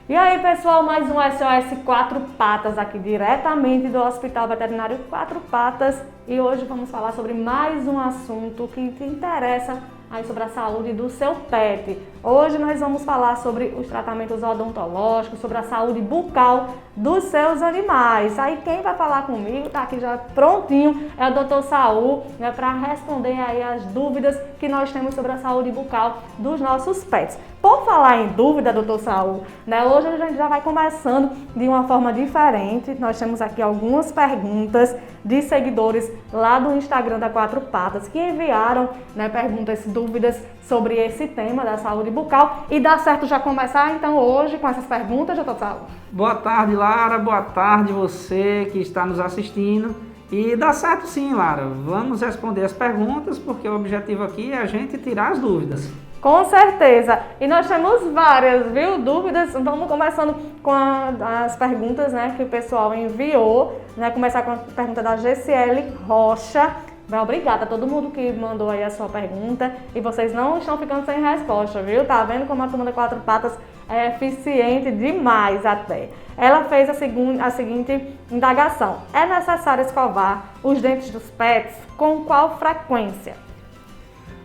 E aí, pessoal, mais um SOS Quatro Patas aqui diretamente do Hospital Veterinário Quatro Patas. E hoje vamos falar sobre mais um assunto que te interessa aí sobre a saúde do seu pet. Hoje nós vamos falar sobre os tratamentos odontológicos, sobre a saúde bucal dos seus animais. Aí quem vai falar comigo, tá aqui já prontinho, é o Dr. Saul, né, para responder aí as dúvidas que nós temos sobre a saúde bucal dos nossos pets. Por falar em dúvida, Dr. Saul, né, hoje a gente já vai começando de uma forma diferente. Nós temos aqui algumas perguntas de seguidores lá do Instagram da Quatro Patas que enviaram, né, perguntas, dúvidas sobre esse tema da saúde bucal. E dá certo já começar então hoje com essas perguntas, Dr. Saul? Boa tarde, Lara. Boa tarde você que está nos assistindo. E dá certo sim, Lara. Vamos responder as perguntas porque o objetivo aqui é a gente tirar as dúvidas. Com certeza. E nós temos várias, viu, dúvidas. Vamos começando com as perguntas, né, que o pessoal enviou. Né, começar com a pergunta da GCL Rocha. Obrigada a todo mundo que mandou aí a sua pergunta. E vocês não estão ficando sem resposta, viu? Tá vendo como a turma da Quatro Patas é eficiente demais até. Ela fez a seguinte indagação. É necessário escovar os dentes dos pets com qual frequência?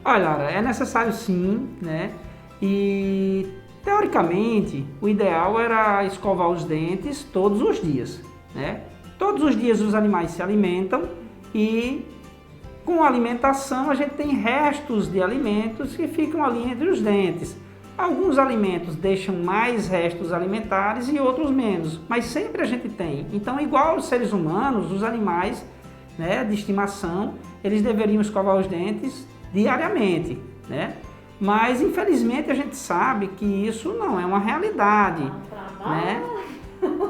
Olha, Lara, é necessário sim, né? E teoricamente o ideal era escovar os dentes todos os dias, né? Todos os dias os animais se alimentam e com a alimentação a gente tem restos de alimentos que ficam ali entre os dentes. Alguns alimentos deixam mais restos alimentares e outros menos, mas sempre a gente tem. Então, igual aos seres humanos, os animais, né, de estimação, eles deveriam escovar os dentes diariamente, né? Mas infelizmente a gente sabe que isso não é uma realidade, né?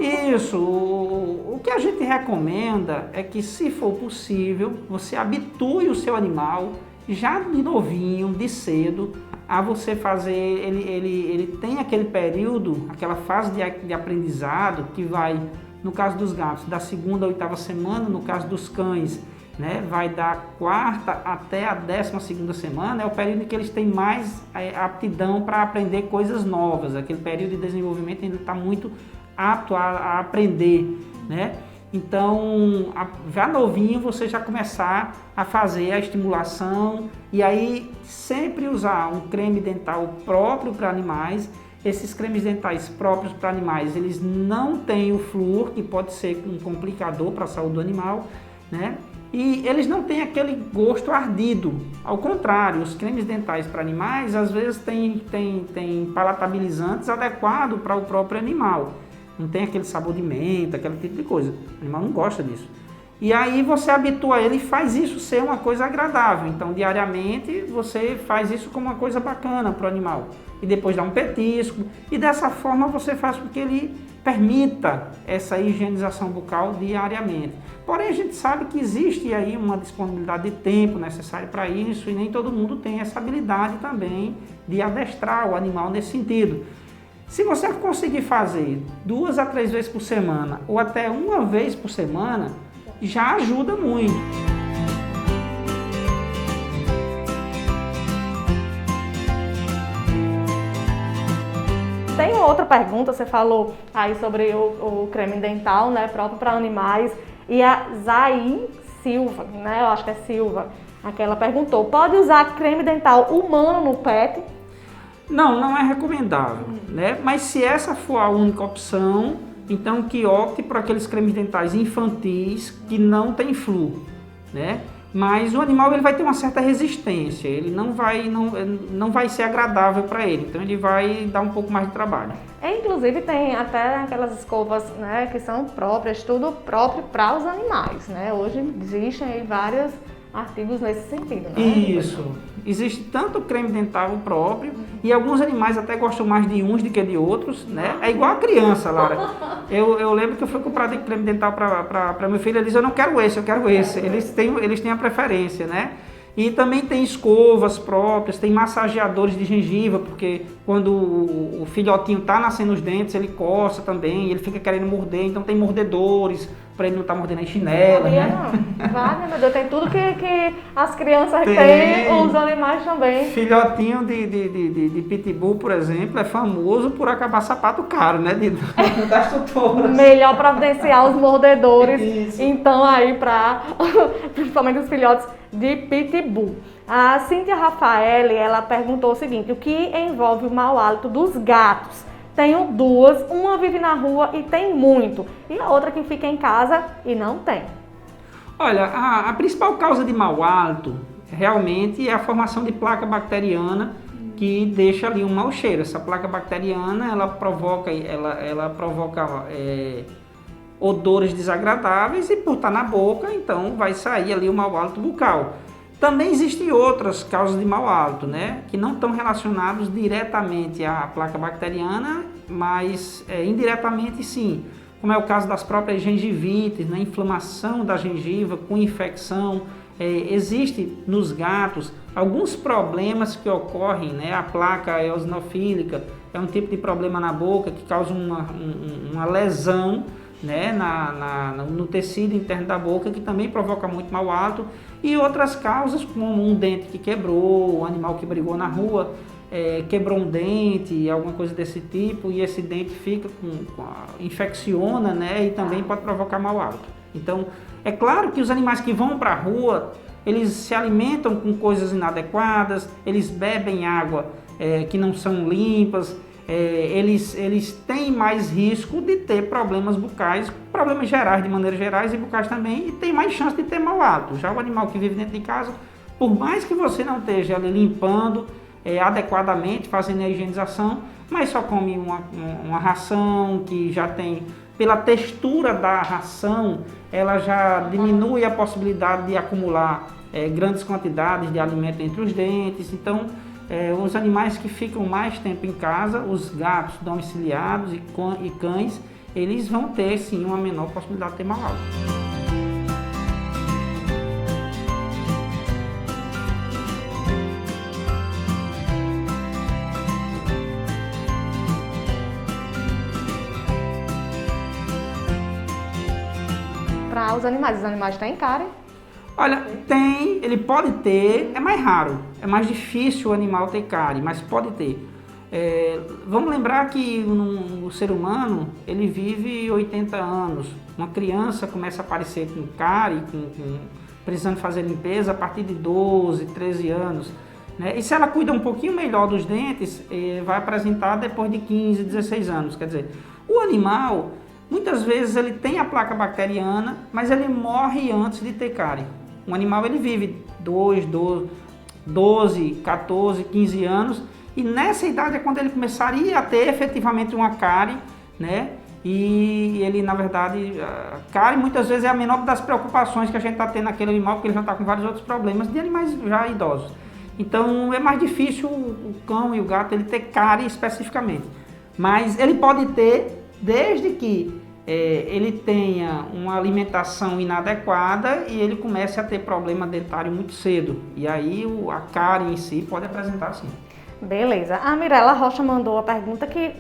Isso, o que a gente recomenda é que, se for possível, você habitue o seu animal já de novinho, de cedo, a você fazer, ele tem aquele período, aquela fase de aprendizado que vai, no caso dos gatos, da 2ª à 8ª semana, no caso dos cães, né, vai da 4ª até a 12ª semana, é o período em que eles têm mais aptidão para aprender coisas novas, aquele período de desenvolvimento ainda está muito apto a aprender, né? Então, já novinho, você já começar a fazer a estimulação e aí sempre usar um creme dental próprio para animais. Esses cremes dentais próprios para animais, eles não têm o flúor, que pode ser um complicador para a saúde do animal, né? E eles não têm aquele gosto ardido. Ao contrário, os cremes dentais para animais, às vezes tem palatabilizantes adequados para o próprio animal. Não tem aquele sabor de menta, aquele tipo de coisa. O animal não gosta disso. E aí você habitua ele e faz isso ser uma coisa agradável. Então, diariamente, você faz isso como uma coisa bacana para o animal. E depois dá um petisco. E dessa forma você faz com que ele permita essa higienização bucal diariamente. Porém, a gente sabe que existe aí uma disponibilidade de tempo necessária para isso e nem todo mundo tem essa habilidade também de adestrar o animal nesse sentido. Se você conseguir fazer 2 a 3 vezes por semana ou até uma vez por semana, já ajuda muito. Tem outra pergunta, você falou aí sobre o creme dental, né, próprio para animais, e a Zain Silva, né, eu acho que é Silva, aquela perguntou, pode usar creme dental humano no pet? Não, não é recomendável, né? Mas se essa for a única opção, então que opte por aqueles cremes dentais infantis que não tem flúor, né? Mas o animal ele vai ter uma certa resistência, ele não vai ser agradável para ele, então ele vai dar um pouco mais de trabalho. Inclusive tem até aquelas escovas, né, que são próprias, tudo próprio para os animais, né? Hoje existem aí vários artigos nesse sentido, né? Isso. Existe tanto creme dental próprio e alguns animais até gostam mais de uns do que de outros, né? É igual a criança, Lara. Eu lembro que eu fui comprar creme dental para meu filho, ele disse, eu não quero esse, eu quero esse. Eles têm a preferência, né? E também tem escovas próprias, tem massageadores de gengiva, porque quando o filhotinho está nascendo os dentes, ele coça também, ele fica querendo morder, então tem mordedores para ele não estar mordendo as chinelas, né? Não. Vai, meu Deus, tem tudo que as crianças têm, os animais também. Filhotinho de pitbull, por exemplo, é famoso por acabar sapato caro, né? Das tutoras. Melhor providenciar os mordedores, Isso. então aí para principalmente os filhotes de pitbull. A Cíntia Rafael, ela perguntou o seguinte: o que envolve o mau hálito dos gatos? Tenho duas, uma vive na rua e tem muito, e a outra que fica em casa e não tem. Olha, a principal causa de mau hálito realmente é a formação de placa bacteriana que deixa ali um mau cheiro. Essa placa bacteriana, ela provoca odores desagradáveis e por estar na boca, então vai sair ali o mau hálito bucal. Também existem outras causas de mau hálito, né, que não estão relacionados diretamente à placa bacteriana, mas indiretamente sim, como é o caso das próprias gengivites, né, inflamação da gengiva com infecção. Existe nos gatos alguns problemas que ocorrem, né, a placa eosinofílica é um tipo de problema na boca que causa uma lesão, né, no tecido interno da boca, que também provoca muito mau hálito, e outras causas como um dente que quebrou, um animal que brigou na rua, quebrou um dente, alguma coisa desse tipo, e esse dente fica infecciona, né, e também pode provocar mau hálito. Então, é claro que os animais que vão para a rua, eles se alimentam com coisas inadequadas, eles bebem água que não são limpas, eles têm mais risco de ter problemas bucais, problemas gerais de maneira gerais e bucais também, e tem mais chance de ter mau hálito. Já o animal que vive dentro de casa, por mais que você não esteja ali limpando adequadamente, fazendo a higienização, mas só come uma ração que já tem, pela textura da ração, ela já diminui a possibilidade de acumular grandes quantidades de alimento entre os dentes. Então, os animais que ficam mais tempo em casa, os gatos domiciliados e cães, eles vão ter sim uma menor possibilidade de ter mau hálito. Para os animais têm cárie? Olha, ele pode ter, é mais raro, é mais difícil o animal ter cárie, mas pode ter. Vamos lembrar que o ser humano, ele vive 80 anos. Uma criança começa a aparecer com cárie, precisando fazer limpeza a partir de 12, 13 anos. Né? E se ela cuida um pouquinho melhor dos dentes, vai apresentar depois de 15, 16 anos. Quer dizer, o animal, muitas vezes ele tem a placa bacteriana, mas ele morre antes de ter cárie. Um animal ele vive 12, 14, 15 anos, e nessa idade é quando ele começaria a ter efetivamente uma cárie, né? E ele, na verdade, a cárie muitas vezes é a menor das preocupações que a gente está tendo naquele animal, porque ele já está com vários outros problemas de animais já idosos. Então é mais difícil o cão e o gato ele ter cárie especificamente, mas ele pode ter desde que ele tenha uma alimentação inadequada e ele comece a ter problema dentário muito cedo. E aí a cárie em si pode apresentar sim. Beleza. A Mirella Rocha mandou a pergunta que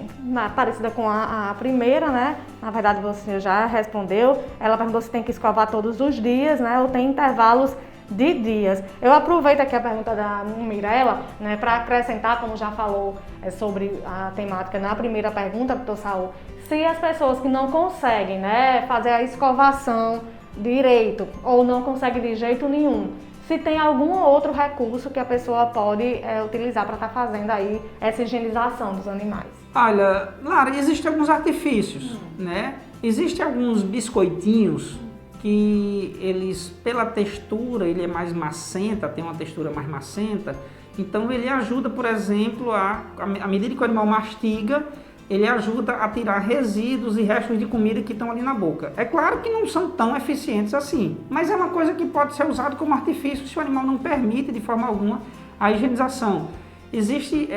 parecida com a primeira, né? Na verdade você já respondeu. Ela perguntou se tem que escovar todos os dias, né? Ou tem intervalos de dias. Eu aproveito aqui a pergunta da Mirella, né, para acrescentar, como já falou sobre a temática na primeira pergunta, doutor Saul, se as pessoas que não conseguem, né, fazer a escovação direito ou não conseguem de jeito nenhum, se tem algum outro recurso que a pessoa pode utilizar para estar fazendo aí essa higienização dos animais. Olha, Lara, existem alguns artifícios, né? Existem alguns biscoitinhos que eles, pela textura, ele é mais macenta, tem uma textura mais macenta, então ele ajuda, por exemplo, à medida que o animal mastiga, ele ajuda a tirar resíduos e restos de comida que estão ali na boca. É claro que não são tão eficientes assim, mas é uma coisa que pode ser usada como artifício se o animal não permite de forma alguma a higienização. Existem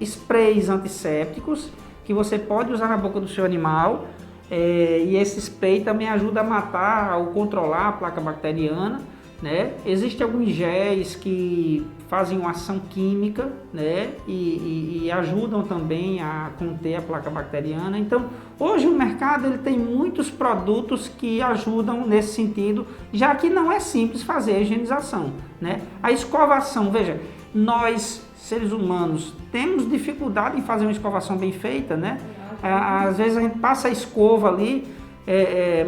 sprays antissépticos que você pode usar na boca do seu animal, e esse spray também ajuda a matar ou controlar a placa bacteriana, né? Existem alguns géis que fazem uma ação química, né? E ajudam também a conter a placa bacteriana. Então, hoje o mercado ele tem muitos produtos que ajudam nesse sentido, já que não é simples fazer a higienização, né? A escovação, veja, nós seres humanos temos dificuldade em fazer uma escovação bem feita, né? Às vezes a gente passa a escova ali,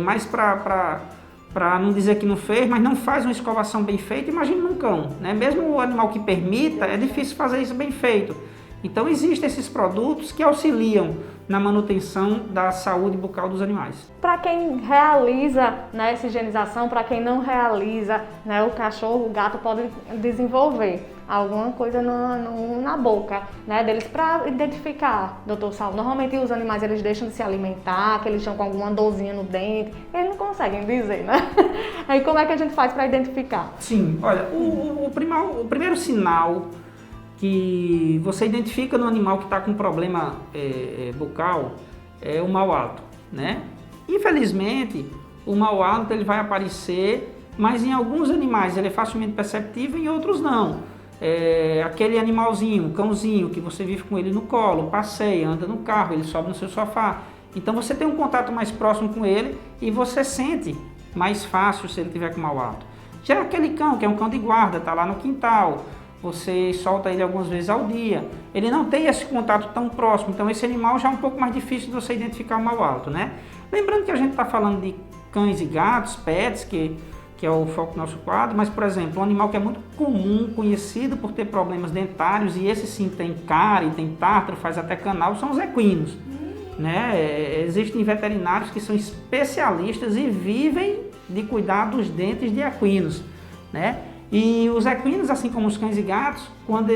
mais para não dizer que não fez, mas não faz uma escovação bem feita. Imagina num cão, né? Mesmo o animal que permita, é difícil fazer isso bem feito. Então existem esses produtos que auxiliam na manutenção da saúde bucal dos animais. Para quem realiza, né, essa higienização, para quem não realiza, né, o cachorro, o gato pode desenvolver alguma coisa na boca, né, deles para identificar, doutor Saulo. Normalmente os animais eles deixam de se alimentar, que eles estão com alguma dorzinha no dente, eles não conseguem dizer, né? Aí como é que a gente faz para identificar? Sim, olha, o primeiro sinal que você identifica no animal que está com problema bucal é o mau hálito, né? Infelizmente, o mau hálito ele vai aparecer, mas em alguns animais ele é facilmente perceptível, em outros não. Aquele animalzinho, o cãozinho que você vive com ele no colo, passeia, anda no carro, ele sobe no seu sofá. Então você tem um contato mais próximo com ele e você sente mais fácil se ele tiver com mau hálito. Já aquele cão que é um cão de guarda, está lá no quintal, você solta ele algumas vezes ao dia, ele não tem esse contato tão próximo, então esse animal já é um pouco mais difícil de você identificar o mau hálito, né? Lembrando que a gente está falando de cães e gatos, pets, que é o foco do nosso quadro, mas, por exemplo, um animal que é muito comum, conhecido por ter problemas dentários, e esse sim tem cárie, tem tártaro, faz até canal, são os equinos, né? Existem veterinários que são especialistas e vivem de cuidar dos dentes de equinos, né? E os equinos, assim como os cães e gatos, quando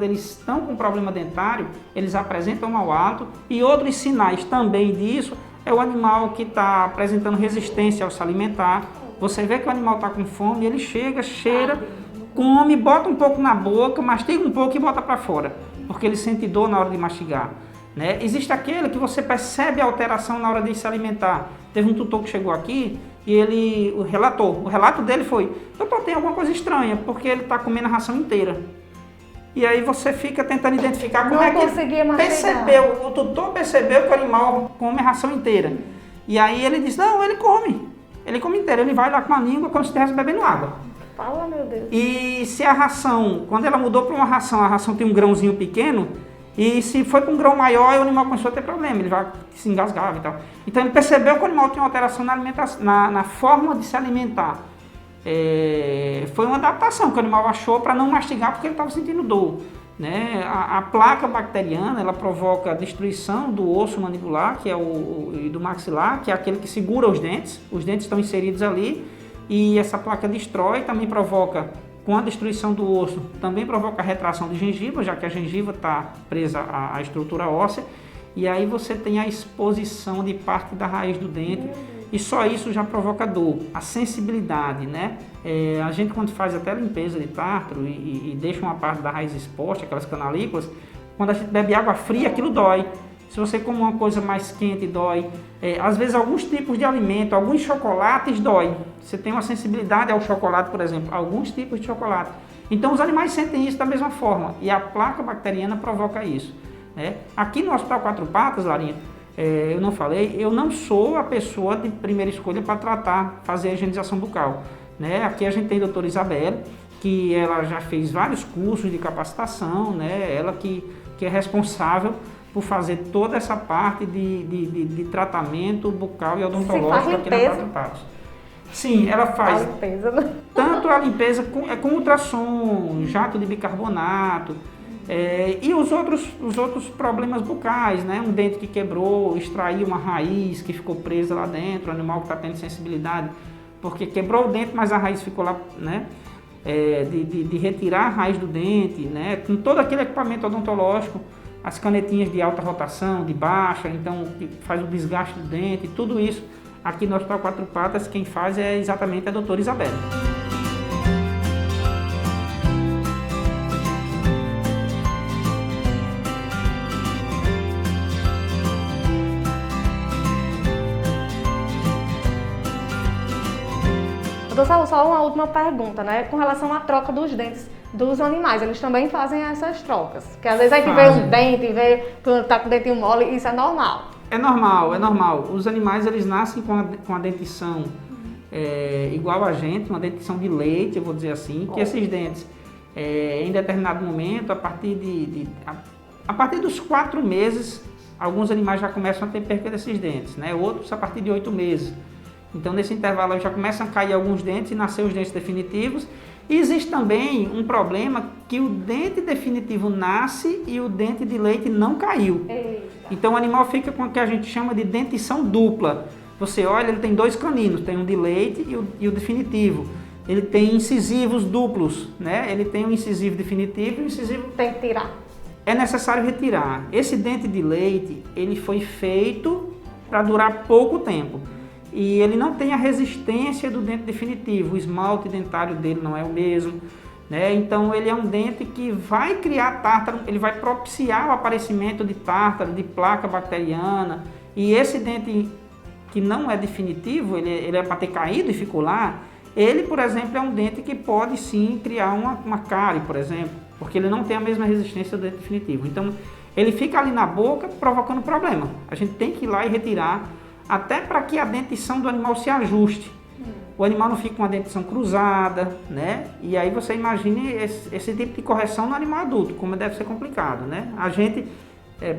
eles estão com problema dentário, eles apresentam mau hálito, e outros sinais também disso é o animal que está apresentando resistência ao se alimentar. Você vê que o animal está com fome, ele chega, cheira, come, bota um pouco na boca, mastiga um pouco e bota para fora, porque ele sente dor na hora de mastigar, né? Existe aquele que você percebe a alteração na hora de se alimentar. Teve um tutor que chegou aqui e ele o relato dele foi: doutor, tem alguma coisa estranha, porque ele está comendo a ração inteira. E aí você fica tentando identificar como é que ele percebeu, o tutor percebeu que o animal come a ração inteira. E aí ele disse: não, ele come inteiro, ele vai lá com a língua como se estivesse bebendo água. Fala, meu Deus. E se a ração, quando ela mudou para uma ração, a ração tem um grãozinho pequeno, e se foi para um grão maior, o animal começou a ter problema, ele vai se engasgar e tal. Então ele percebeu que o animal tinha uma alteração na alimentação, na forma de se alimentar. Foi uma adaptação que o animal achou para não mastigar porque ele estava sentindo dor, né? A placa bacteriana ela provoca a destruição do osso mandibular, que é e do maxilar, que é aquele que segura os dentes estão inseridos ali, e essa placa destrói, também provoca, com a destruição do osso, também provoca a retração de gengiva, já que a gengiva está presa à estrutura óssea, e aí você tem a exposição de parte da raiz do dente, e só isso já provoca dor. A sensibilidade, né? A gente quando faz até limpeza de tártaro e deixa uma parte da raiz exposta, aquelas canalículas, quando a gente bebe água fria, aquilo dói. Se você come uma coisa mais quente, dói. Às vezes alguns tipos de alimento, alguns chocolates dói. Você tem uma sensibilidade ao chocolate, por exemplo, alguns tipos de chocolate. Então os animais sentem isso da mesma forma, e a placa bacteriana provoca isso, né? Aqui no Hospital Quatro Patas, Larinha, eu não falei, eu não sou a pessoa de primeira escolha para fazer a higienização bucal, né? Aqui a gente tem a doutora Isabelle, que ela já fez vários cursos de capacitação, né? Ela que é responsável por fazer toda essa parte de tratamento bucal e odontológico aqui na Quatro Patas. Sim, ela faz tanto a limpeza com ultrassom, jato de bicarbonato, e os outros problemas bucais, né? Um dente que quebrou, extrair uma raiz que ficou presa lá dentro, o animal que está tendo sensibilidade, porque quebrou o dente, mas a raiz ficou lá, né? De retirar a raiz do dente, né? Com todo aquele equipamento odontológico, as canetinhas de alta rotação, de baixa, então que faz o desgaste do dente, tudo isso aqui no Hospital Quatro Patas, quem faz é exatamente a doutora Isabelle. Doutor Doutor Saulo, só uma última pergunta, né? Com relação à troca dos dentes dos animais, eles também fazem essas trocas? Porque às vezes a gente vê um dente, vê que tá com o dentinho mole, isso é normal? É normal, é normal. Os animais, eles nascem com a dentição igual a gente, uma dentição de leite, eu vou dizer assim, que esses dentes, em determinado momento, a partir dos 4 meses, alguns animais já começam a ter perca desses dentes, né? Outros a partir de 8 meses. Então, nesse intervalo, já começam a cair alguns dentes e nascer os dentes definitivos. E existe também um problema que o dente definitivo nasce e o dente de leite não caiu. Eita. Então, o animal fica com o que a gente chama de dentição dupla. Você olha, ele tem 2 caninos, tem um de leite e o definitivo. Ele tem incisivos duplos, né? Ele tem um incisivo definitivo e um incisivo... Tem que tirar. É necessário retirar. Esse dente de leite, ele foi feito para durar pouco tempo. E ele não tem a resistência do dente definitivo. O esmalte dentário dele não é o mesmo, né? Então ele é um dente que vai criar tártaro, ele vai propiciar o aparecimento de tártaro, de placa bacteriana. E esse dente que não é definitivo, ele é para ter caído e ficou lá, ele, por exemplo, é um dente que pode sim criar uma cárie, por exemplo, porque ele não tem a mesma resistência do dente definitivo. Então ele fica ali na boca provocando problema. A gente tem que ir lá e retirar, até para que a dentição do animal se ajuste. O animal não fica com a dentição cruzada, né? E aí você imagine esse tipo de correção no animal adulto, como deve ser complicado, né? A gente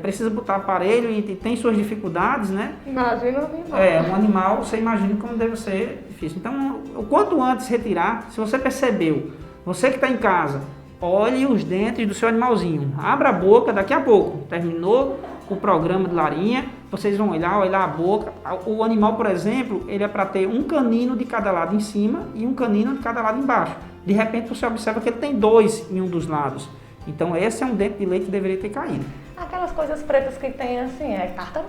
precisa botar aparelho e tem suas dificuldades, né? Imagina o animal. Um animal, você imagina como deve ser difícil. Então, o quanto antes retirar, se você percebeu, você que está em casa, olhe os dentes do seu animalzinho. Abra a boca daqui a pouco. Terminou o programa de Larinha, vocês vão olhar a boca. O animal, por exemplo, ele é para ter um canino de cada lado em cima e um canino de cada lado embaixo. De repente você observa que ele tem 2 em um dos lados. Então esse é um dente de leite que deveria ter caído. Aquelas coisas pretas que tem assim, é tártaro?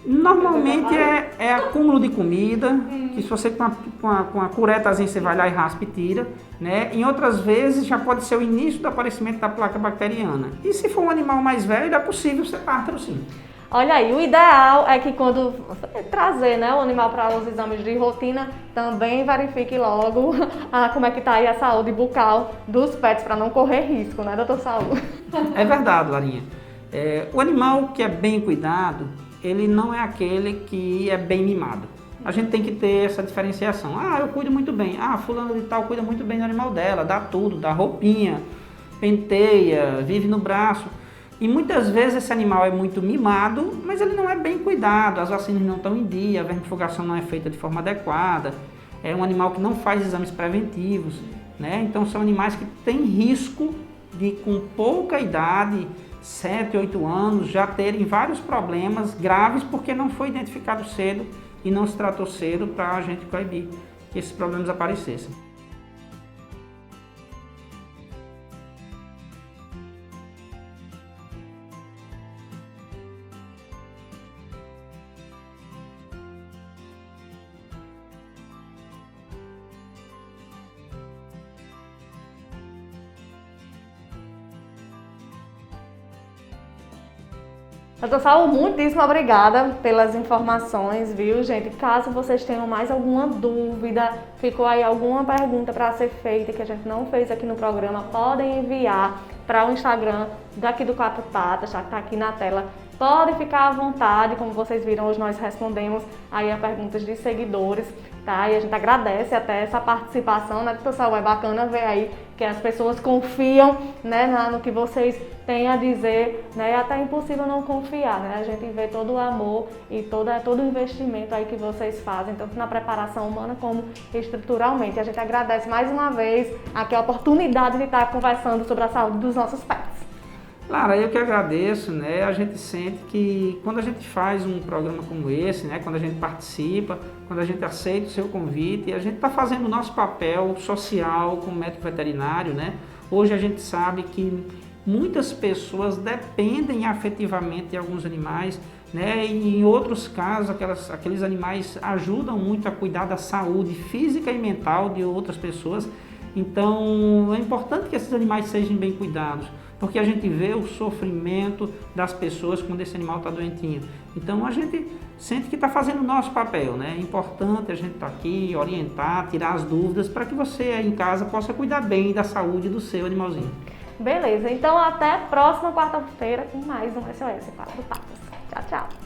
Normalmente é acúmulo de comida, que se você com a curetazinha você vai lá e raspa e tira, né? Em outras vezes já pode ser o início do aparecimento da placa bacteriana. E se for um animal mais velho, é possível ser tártaro sim. Olha aí, o ideal é que quando você trazer, né, o animal para os exames de rotina, também verifique logo como é que está aí a saúde bucal dos pets, para não correr risco, né, doutor Saulo? É verdade, Larinha. O animal que é bem cuidado, ele não é aquele que é bem mimado. A gente tem que ter essa diferenciação. Eu cuido muito bem. Fulano de tal cuida muito bem do animal dela, dá tudo, dá roupinha, penteia, vive no braço. E muitas vezes esse animal é muito mimado, mas ele não é bem cuidado, as vacinas não estão em dia, a vermifugação não é feita de forma adequada, é um animal que não faz exames preventivos, né? Então são animais que têm risco de, com pouca idade, 7, 8 anos, já terem vários problemas graves porque não foi identificado cedo e não se tratou cedo para a gente coibir que esses problemas aparecessem. Doutor Saulo, muitíssimo obrigada pelas informações, viu, gente? Caso vocês tenham mais alguma dúvida, ficou aí alguma pergunta para ser feita que a gente não fez aqui no programa, podem enviar para o Instagram daqui do Quatro Patas, já que está aqui na tela. Pode ficar à vontade, como vocês viram, hoje nós respondemos aí a perguntas de seguidores, tá? E a gente agradece até essa participação, né, doutor Saulo? É bacana ver aí que as pessoas confiam, né, no que vocês têm a dizer, né? É até impossível não confiar, né? A gente vê todo o amor e todo o investimento aí que vocês fazem, tanto na preparação humana como estruturalmente. A gente agradece mais uma vez aqui a oportunidade de estar conversando sobre a saúde dos nossos pets. Lara, eu que agradeço, né? A gente sente que quando a gente faz um programa como esse, né? Quando a gente participa, quando a gente aceita o seu convite, a gente está fazendo o nosso papel social como médico veterinário, né? Hoje a gente sabe que muitas pessoas dependem afetivamente de alguns animais, né? E em outros casos, aqueles animais ajudam muito a cuidar da saúde física e mental de outras pessoas. Então, é importante que esses animais sejam bem cuidados. porque a gente vê o sofrimento das pessoas quando esse animal está doentinho. Então a gente sente que está fazendo o nosso papel, né? É importante a gente estar aqui, orientar, tirar as dúvidas para que você aí em casa possa cuidar bem da saúde do seu animalzinho. Beleza, então até próxima quarta-feira com mais um SOS Quatro Patas. Tchau, tchau!